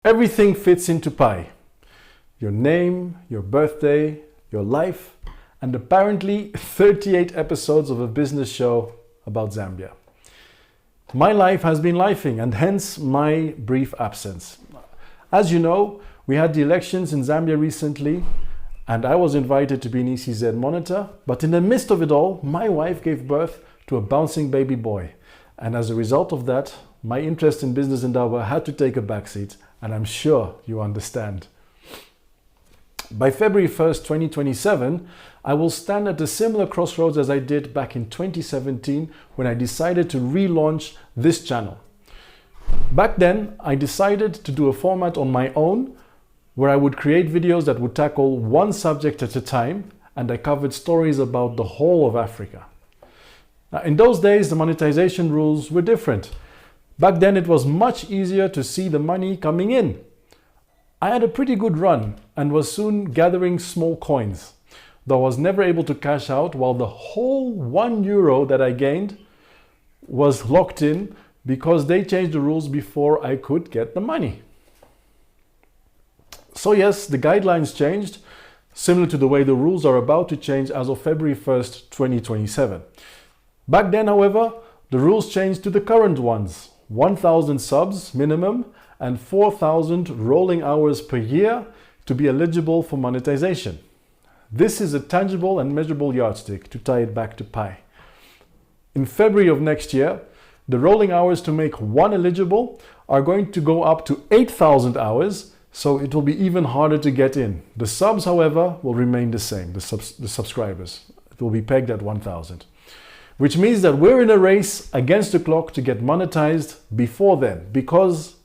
Everything fits into Pi. Your name, your birthday, your life, and apparently 38 episodes of a business show about Zambia. My life has been lifing, and hence my brief absence. As you know, we had the elections in Zambia recently, and I was invited to be an ECZ monitor, but in the midst of it all, my wife gave birth to a bouncing baby boy. And as a result of that, my interest in business in Indaba had to take a backseat, and I'm sure you understand. By February 1st, 2027, I will stand at a similar crossroads as I did back in 2017 when I decided to relaunch this channel. Back then, I decided to do a format on my own where I would create videos that would tackle one subject at a time, and I covered stories about the whole of Africa. Now, in those days, the monetization rules were different. Back then, it was much easier to see the money coming in. I had a pretty good run and was soon gathering small coins, though I was never able to cash out, while the whole €1 that I gained was locked in because they changed the rules before I could get the money. So yes, the guidelines changed, similar to the way the rules are about to change as of February 1st, 2027. Back then, however, the rules changed to the current ones: 1,000 subs minimum and 4,000 rolling hours per year to be eligible for monetization. This is a tangible and measurable yardstick to tie it back to Pi. In February of next year, the rolling hours to make one eligible are going to go up to 8,000 hours, so it will be even harder to get in. The subs, however, will remain the same, the subscribers. It will be pegged at 1,000. Which means that we're in a race against the clock to get monetized before then. Because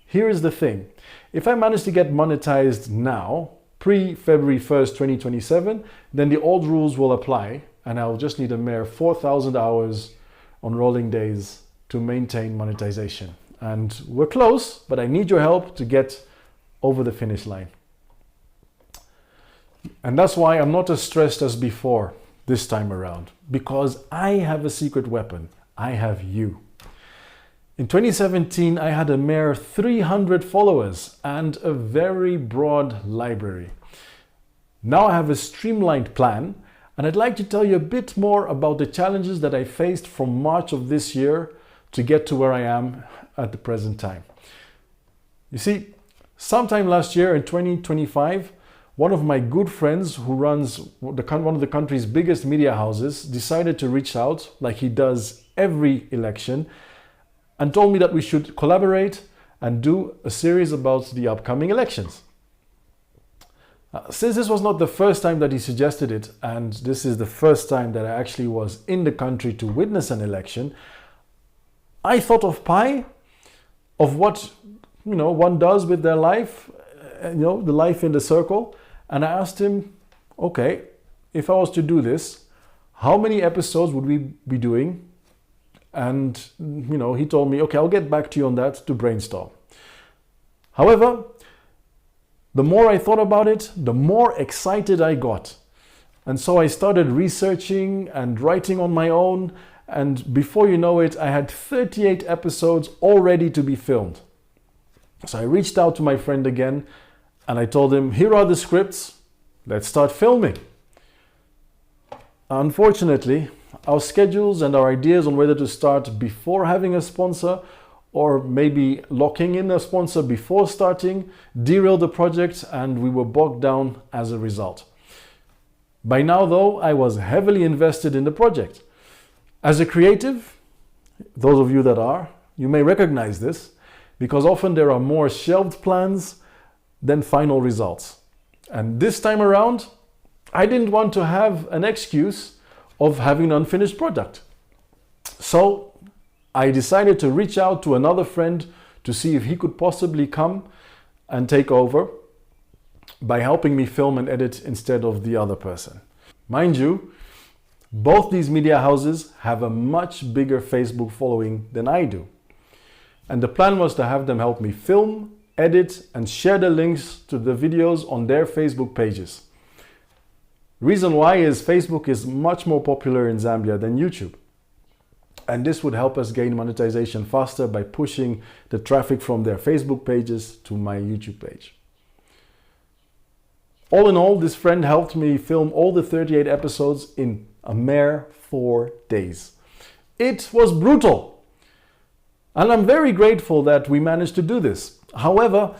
here is the thing. If I manage to get monetized now, pre-February 1st, 2027, then the old rules will apply, and I'll just need a mere 4,000 hours on rolling days to maintain monetization. And we're close, but I need your help to get over the finish line. And that's why I'm not as stressed as before this time around, because I have a secret weapon. I have you. In 2017, I had a mere 300 followers and a very broad library. Now I have a streamlined plan, and I'd like to tell you a bit more about the challenges that I faced from March of this year to get to where I am at the present time. You see, sometime last year in 2025, one of my good friends who runs one of the country's biggest media houses decided to reach out, like he does every election, and told me that we should collaborate and do a series about the upcoming elections. Since this was not the first time that he suggested it, and this is the first time that I actually was in the country to witness an election, I thought of Pi, of what one does with their life, the life in the circle. And I asked him, okay, if I was to do this, how many episodes would we be doing? And, he told me, okay, I'll get back to you on that to brainstorm. However, the more I thought about it, the more excited I got. And so I started researching and writing on my own. And before you know it, I had 38 episodes all ready to be filmed. So I reached out to my friend again, and I told him, here are the scripts, let's start filming. Unfortunately, our schedules and our ideas on whether to start before having a sponsor or maybe locking in a sponsor before starting derailed the project, and we were bogged down as a result. By now, though, I was heavily invested in the project. As a creative, those of you that are, you may recognize this, because often there are more shelved plans than final results. And this time around, I didn't want to have an excuse of having an unfinished product. So I decided to reach out to another friend to see if he could possibly come and take over by helping me film and edit instead of the other person. Mind you, both these media houses have a much bigger Facebook following than I do. And the plan was to have them help me film, edit, and share the links to the videos on their Facebook pages. Reason why is Facebook is much more popular in Zambia than YouTube. And this would help us gain monetization faster by pushing the traffic from their Facebook pages to my YouTube page. All in all, this friend helped me film all the 38 episodes in a mere 4 days. It was brutal. And I'm very grateful that we managed to do this. However,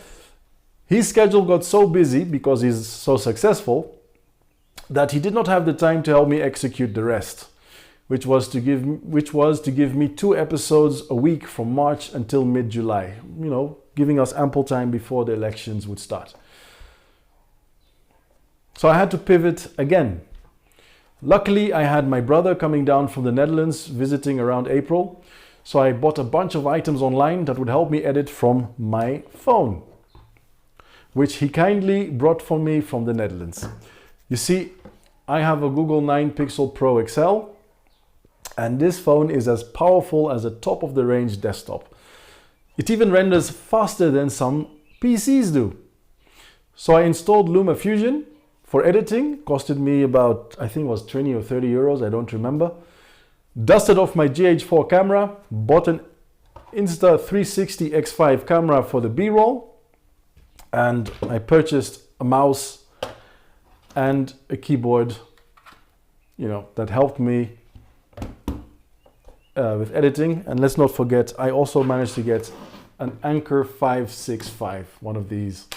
his schedule got so busy because he's so successful that he did not have the time to help me execute the rest, which was to give me 2 episodes a week from March until mid-July, giving us ample time before the elections would start. So I had to pivot again. Luckily, I had my brother coming down from the Netherlands visiting around April. So I bought a bunch of items online that would help me edit from my phone, which he kindly brought for me from the Netherlands. You see, I have a Google 9 Pixel Pro XL, and this phone is as powerful as a top-of-the-range desktop. It even renders faster than some PCs do. So I installed LumaFusion for editing. Costed me about, I think it was 20 or 30 euros, I don't remember. Dusted off my GH4 camera, bought an Insta360 X5 camera for the B-roll, and I purchased a mouse and a keyboard, that helped me with editing. And let's not forget, I also managed to get an Anker 565, one of these,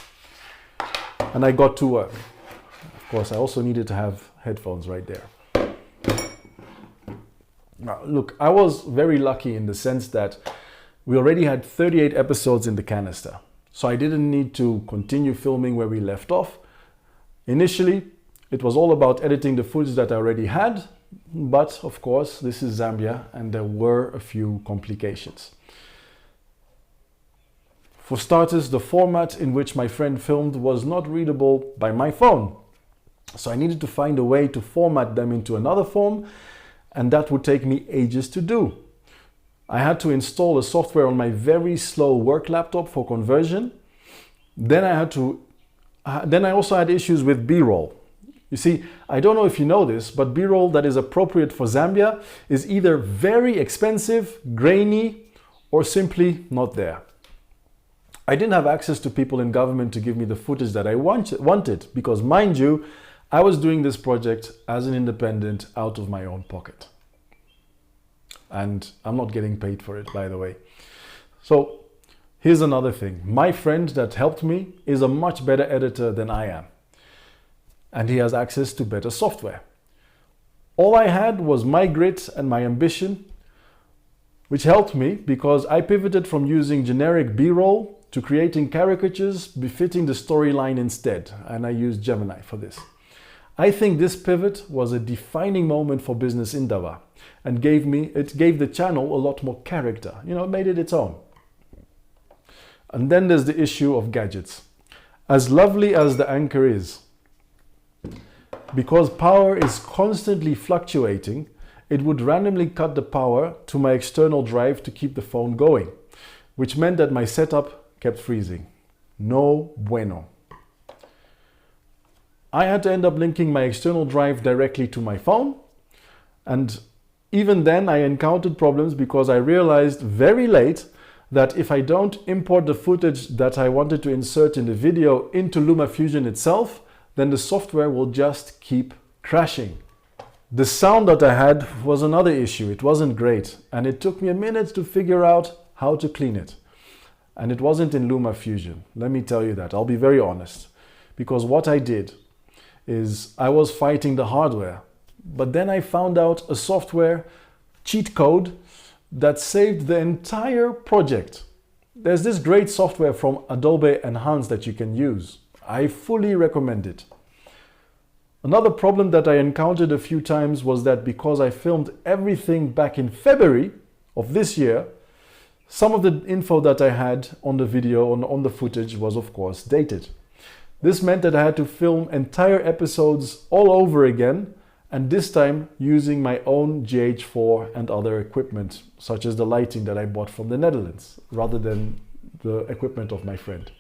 and I got to work. Of course, I also needed to have headphones right there. Now, look, I was very lucky in the sense that we already had 38 episodes in the canister. So I didn't need to continue filming where we left off. Initially, it was all about editing the footage that I already had. But of course, this is Zambia and there were a few complications. For starters, the format in which my friend filmed was not readable by my phone. So I needed to find a way to format them into another form, and that would take me ages to do. I had to install a software on my very slow work laptop for conversion. Then I also had issues with B-roll. You see, I don't know if you know this, but B-roll that is appropriate for Zambia is either very expensive, grainy, or simply not there. I didn't have access to people in government to give me the footage that I wanted because, mind you, I was doing this project as an independent out of my own pocket. And I'm not getting paid for it, by the way. So here's another thing. My friend that helped me is a much better editor than I am. And he has access to better software. All I had was my grit and my ambition, which helped me because I pivoted from using generic B-roll to creating caricatures befitting the storyline instead. And I used Gemini for this. I think this pivot was a defining moment for business Indaba and it gave the channel a lot more character. It made it its own. And then there's the issue of gadgets. As lovely as the Anker is, because power is constantly fluctuating, it would randomly cut the power to my external drive to keep the phone going, which meant that my setup kept freezing. No bueno. I had to end up linking my external drive directly to my phone, and even then I encountered problems because I realized very late that if I don't import the footage that I wanted to insert in the video into LumaFusion itself, then the software will just keep crashing. The sound that I had was another issue. It wasn't great, and it took me a minute to figure out how to clean it. And it wasn't in LumaFusion. Let me tell you that. I'll be very honest. Because what I did is I was fighting the hardware, but then I found out a software cheat code that saved the entire project. There's this great software from Adobe Enhance that you can use. I fully recommend it. Another problem that I encountered a few times was that because I filmed everything back in February of this year, some of the info that I had on the video, on the footage was of course dated. This meant that I had to film entire episodes all over again, and this time using my own GH4 and other equipment, such as the lighting that I bought from the Netherlands, rather than the equipment of my friend.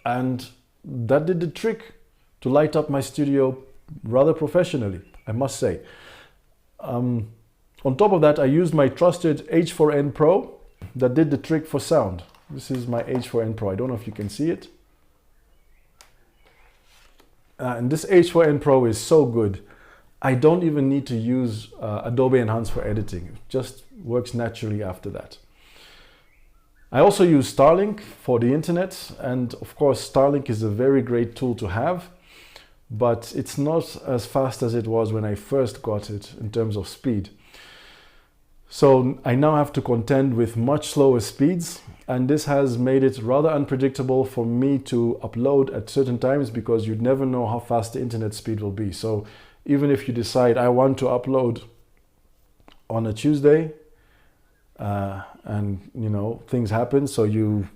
And that did the trick to light up my studio rather professionally, I must say. On top of that, I used my trusted H4n Pro that did the trick for sound. This is my H4n Pro. I don't know if you can see it. And this H4n Pro is so good. I don't even need to use Adobe Enhance for editing. It just works naturally after that. I also use Starlink for the internet, and of course Starlink is a very great tool to have, but it's not as fast as it was when I first got it in terms of speed. So I now have to contend with much slower speeds, and this has made it rather unpredictable for me to upload at certain times because you'd never know how fast the internet speed will be. So even if you decide I want to upload on a Tuesday, and you know, things happen, so you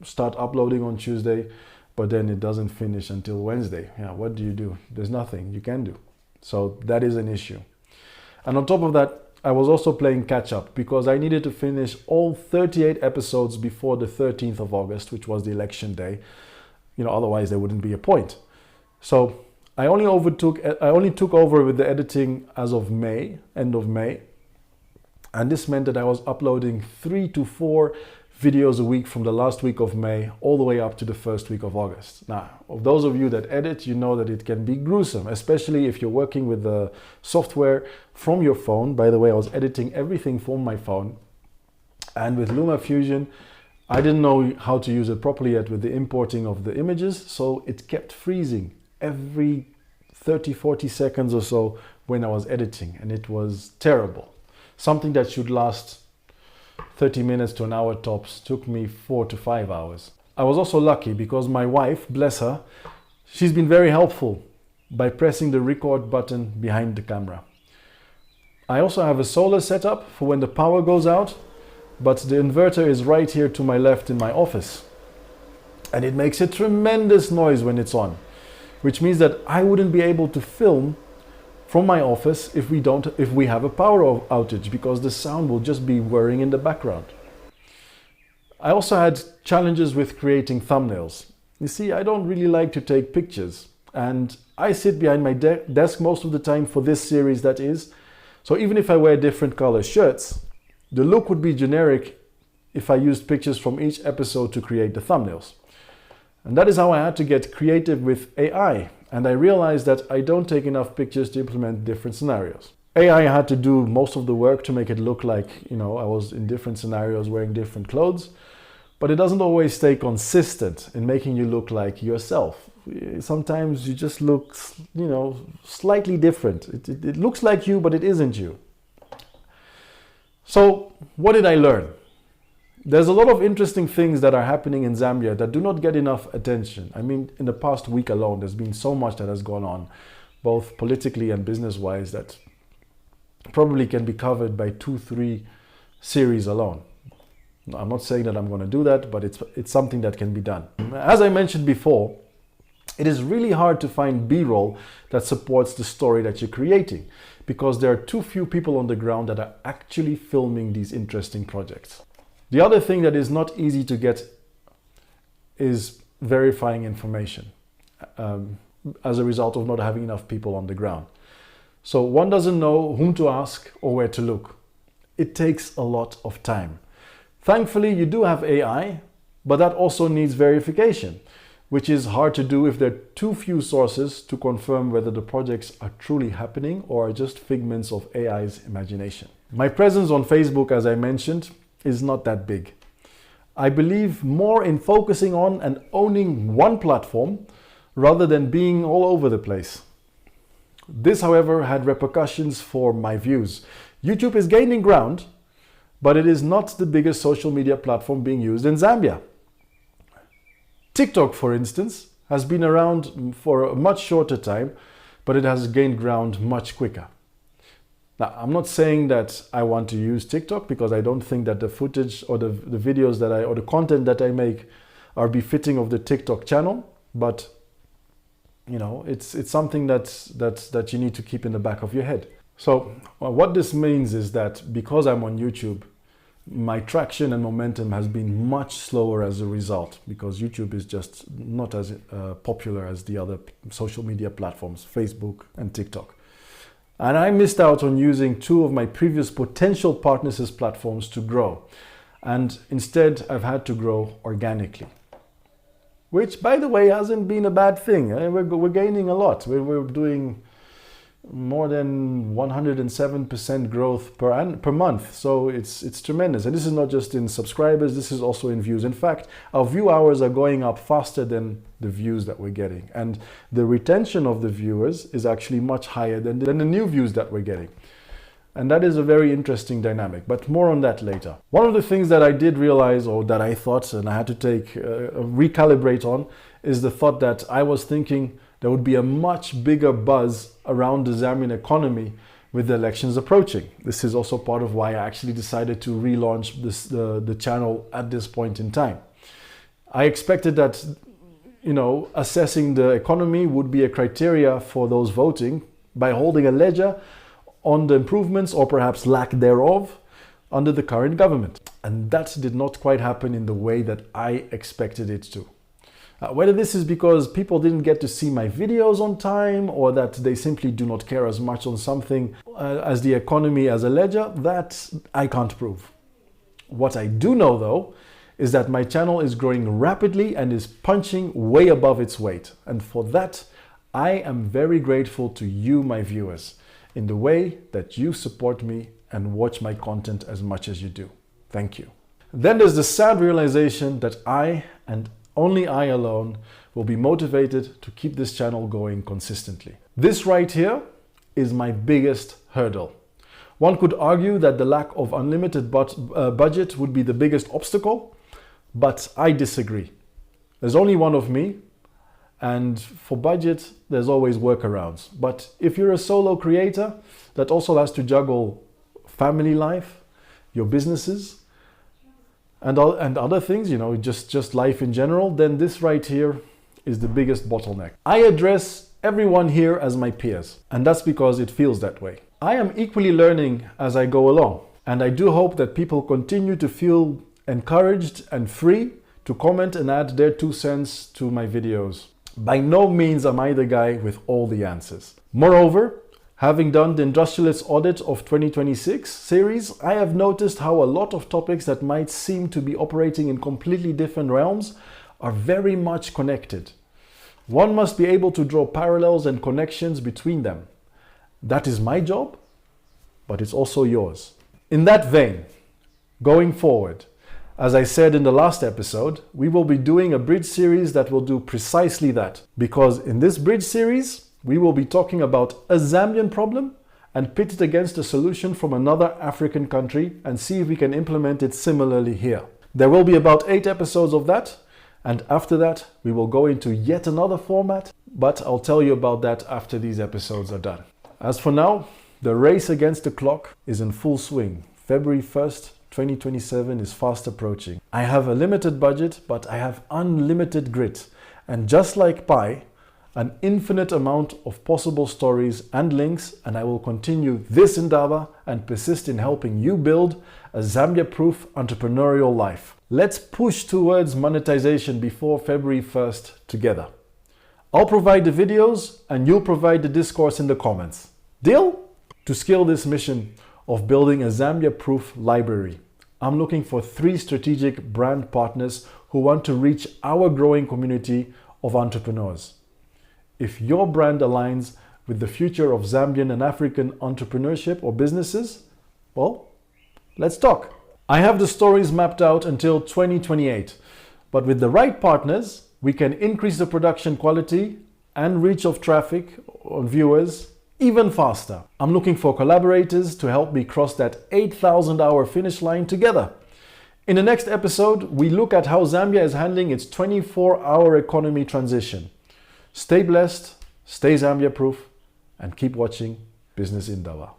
start uploading on Tuesday, but then it doesn't finish until Wednesday. Yeah, what do you do? There's nothing you can do. So that is an issue. And on top of that, I was also playing catch up because I needed to finish all 38 episodes before the 13th of August, which was the election day. You know, otherwise there wouldn't be a point. So I only took over with the editing as of May, end of May. And this meant that I was uploading 3 to 4 videos a week from the last week of May all the way up to the first week of August. Now, of those of you that edit, you know that it can be gruesome, especially if you're working with the software from your phone. By the way, I was editing everything from my phone. And with LumaFusion, I didn't know how to use it properly yet with the importing of the images, so it kept freezing every 30, 40 seconds or so when I was editing, and it was terrible. Something that should last 30 minutes to an hour tops took me 4 to 5 hours. I was also lucky because my wife, bless her, she's been very helpful by pressing the record button behind the camera. I also have a solar setup for when the power goes out, but the inverter is right here to my left in my office. And it makes a tremendous noise when it's on, which means that I wouldn't be able to film from my office if we have a power outage, because the sound will just be whirring in the background. I also had challenges with creating thumbnails. You see, I don't really like to take pictures, and I sit behind my desk most of the time for this series, that is. So even if I wear different color shirts, the look would be generic if I used pictures from each episode to create the thumbnails. And that is how I had to get creative with AI. And I realized that I don't take enough pictures to implement different scenarios. AI had to do most of the work to make it look like, you know, I was in different scenarios wearing different clothes, but it doesn't always stay consistent in making you look like yourself. Sometimes you just look, you know, slightly different. It looks like you, but it isn't you. So what did I learn? There's a lot of interesting things that are happening in Zambia that do not get enough attention. I mean, in the past week alone, there's been so much that has gone on, both politically and business-wise, that probably can be covered by 2-3 series alone. I'm not saying that I'm going to do that, but it's something that can be done. As I mentioned before, it is really hard to find B-roll that supports the story that you're creating, because there are too few people on the ground that are actually filming these interesting projects. The other thing that is not easy to get is verifying information as a result of not having enough people on the ground. So one doesn't know whom to ask or where to look. It takes a lot of time. Thankfully, you do have AI, but that also needs verification, which is hard to do if there are too few sources to confirm whether the projects are truly happening or are just figments of AI's imagination. My presence on Facebook, as I mentioned, is not that big. I believe more in focusing on and owning one platform rather than being all over the place. This, however, had repercussions for my views. YouTube is gaining ground, but it is not the biggest social media platform being used in Zambia. TikTok, for instance, has been around for a much shorter time, but it has gained ground much quicker. Now, I'm not saying that I want to use TikTok because I don't think that the footage or the videos that or the content that I make are befitting of the TikTok channel, but you know, it's something that you need to keep in the back of your head. So what this means is that because I'm on YouTube, my traction and momentum has been much slower as a result, because YouTube is just not as popular as the other social media platforms, Facebook and TikTok. And I missed out on using two of my previous potential partners' platforms to grow. And instead, I've had to grow organically. Which, by the way, hasn't been a bad thing. We're gaining a lot. We're doing more than 107% growth per month. So it's tremendous. And this is not just in subscribers, this is also in views. In fact, our view hours are going up faster than the views that we're getting. And the retention of the viewers is actually much higher than the new views that we're getting. And that is a very interesting dynamic, but more on that later. One of the things that I did realize, or that I thought, and I had to recalibrate on, is the thought that I was thinking there would be a much bigger buzz around the Zambian economy with the elections approaching. This is also part of why I actually decided to relaunch the channel at this point in time. I expected that, assessing the economy would be a criteria for those voting by holding a ledger on the improvements or perhaps lack thereof under the current government. And that did not quite happen in the way that I expected it to. Whether this is because people didn't get to see my videos on time or that they simply do not care as much on something as the economy as a ledger, that I can't prove. What I do know though is that my channel is growing rapidly and is punching way above its weight. And for that, I am very grateful to you, my viewers, in the way that you support me and watch my content as much as you do. Thank you. Then there's the sad realization that I, and only I alone, will be motivated to keep this channel going consistently. This right here is my biggest hurdle. One could argue that the lack of unlimited budget would be the biggest obstacle, but I disagree. There's only one of me, and for budget, there's always workarounds. But if you're a solo creator that also has to juggle family life, your businesses, and other things, just life in general, then this right here is the biggest bottleneck. I address everyone here as my peers, and that's because it feels that way. I am equally learning as I go along, and I do hope that people continue to feel encouraged and free to comment and add their 2 cents to my videos. By no means am I the guy with all the answers. Moreover, having done the Industrialist Audit of 2026 series, I have noticed how a lot of topics that might seem to be operating in completely different realms are very much connected. One must be able to draw parallels and connections between them. That is my job, but it's also yours. In that vein, going forward, as I said in the last episode, we will be doing a bridge series that will do precisely that. Because in this bridge series, we will be talking about a Zambian problem and pit it against a solution from another African country and see if we can implement it similarly here. There will be about 8 episodes of that, and after that, we will go into yet another format, but I'll tell you about that after these episodes are done. As for now, the race against the clock is in full swing. February 1st, 2027 is fast approaching. I have a limited budget, but I have unlimited grit. And just like Pi, an infinite amount of possible stories and links, and I will continue this Indaba and persist in helping you build a Zambia-proof entrepreneurial life. Let's push towards monetization before February 1st together. I'll provide the videos and you'll provide the discourse in the comments. Deal? To scale this mission of building a Zambia-proof library, I'm looking for 3 strategic brand partners who want to reach our growing community of entrepreneurs. If your brand aligns with the future of Zambian and African entrepreneurship or businesses, well, let's talk. I have the stories mapped out until 2028, but with the right partners, we can increase the production quality and reach of traffic on viewers even faster. I'm looking for collaborators to help me cross that 8,000 hour finish line together. In the next episode, we look at how Zambia is handling its 24-hour economy transition. Stay blessed, stay Zambia-proof, and keep watching Business Indaba.